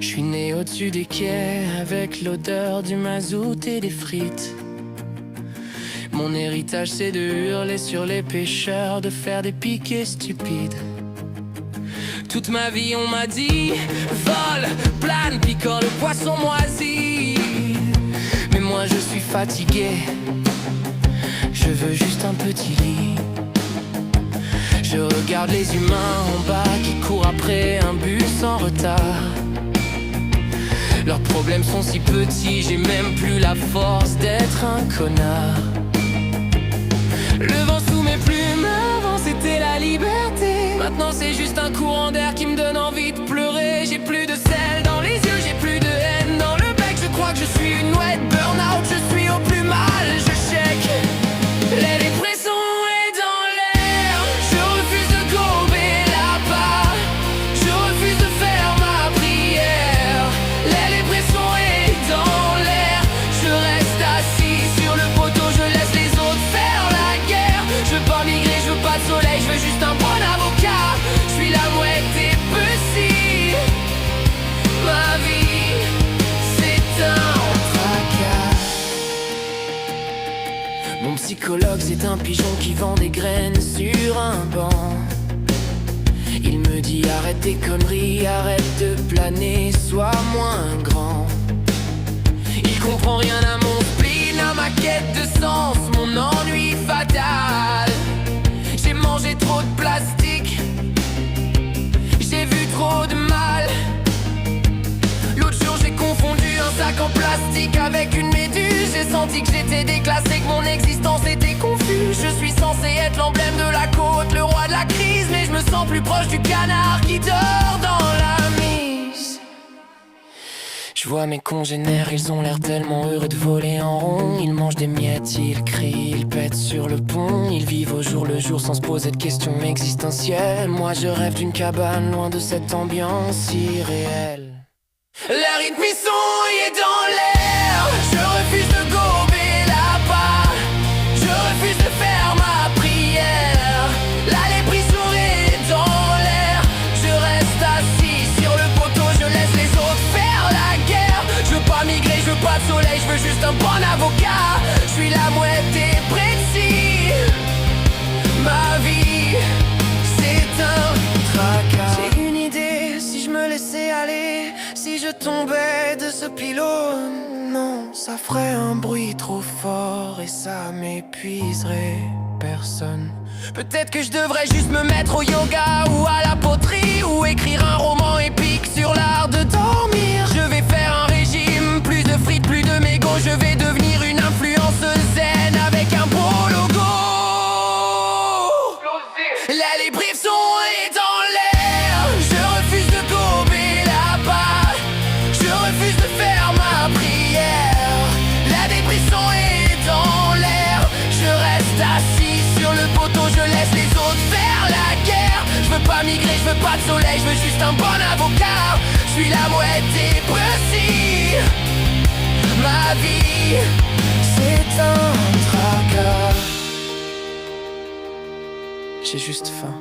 Je suis né au-dessus des quais avec l'odeur du mazout et des frites. Mon héritage c'est de hurler sur les pêcheurs, de faire des piquets stupides. Toute ma vie on m'a dit vole, plane, picore le poisson moisi. Mais moi je suis fatigué, je veux juste un petit lit. Je regarde les humains en bas qui courent après un bus en retard. Leurs problèmes sont si petits, j'ai même plus la force d'être un connard. Le vent sous mes plumes, avant c'était la liberté. Maintenant c'est juste un courant d'air qui me donne envie de pleurer. J'ai plus de sel dans les yeux, j'ai plus de haine dans le bec. Je crois que je suis une ouette, burn-out, je suis au plus mal, je shake. Les dépressions est dans l'air, je refuse de gober la part. Je refuse de faire ma prière. Les dépressions est dans l'air, je reste assis sur le poteau, je laisse les autres faire la guerre. Je veux pas migrer, je veux pas de soleil, je veux juste un bon avocat. Je suis la mouette des petits. Ma vie, c'est un tracas. Mon psychologue c'est un pigeon qui vend des graines sur un banc. Il me dit arrête tes conneries, arrête de planer, sois moins grand. Il comprend rien à mon spleen, à ma quête de sens, mon ennui fatal. J'ai mangé trop de plastique, j'ai vu trop de mal. L'autre jour j'ai confondu un sac en plastique avec une méduse. J'ai senti que j'étais déclassé, que mon existence était confuse. Je suis censé être l'emblème de la côte, le roi de la crise, mais je me sens plus proche du canard qui dort dans la mise. Je vois mes congénères, ils ont l'air tellement heureux de voler en rond. Ils mangent des miettes, ils crient, ils pètent sur le pont. Ils vivent au jour le jour sans se poser de questions existentielles. Moi je rêve d'une cabane loin de cette ambiance irréelle. Le rythme est dans l'air, je refuse de gober la part. Je refuse de faire ma prière. La dépression est dans l'air, je reste assis sur le poteau, je laisse les autres faire la guerre. Je veux pas migrer, je veux pas de soleil, je veux juste un bon avocat. Je suis la mouette des précis. Ma vie, c'est un tracas. J'ai une idée, si je me laissais aller, si je tombais de ce pylône, non, ça ferait un bruit trop fort et ça m'épuiserait personne. Peut-être que je devrais juste me mettre au yoga ou à la poterie, ou écrire un roman épique sur l'art de dormir. Je vais faire un régime, plus de frites, plus de mégots. Je vais devenir une influenceuse zen avec un beau logo. La dépression est dans l'air, je refuse de gober la part. Je refuse de faire ma prière. La dépression est dans l'air, je reste assis sur le poteau, je laisse les autres faire la guerre. Je veux pas migrer, je veux pas de soleil, je veux juste un bon avocat. Je suis la mouette des précis. Ma vie, c'est un tracas. J'ai juste faim.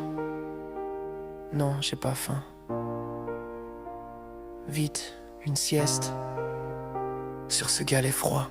Non, j'ai pas faim. Vite, une sieste sur ce galet froid.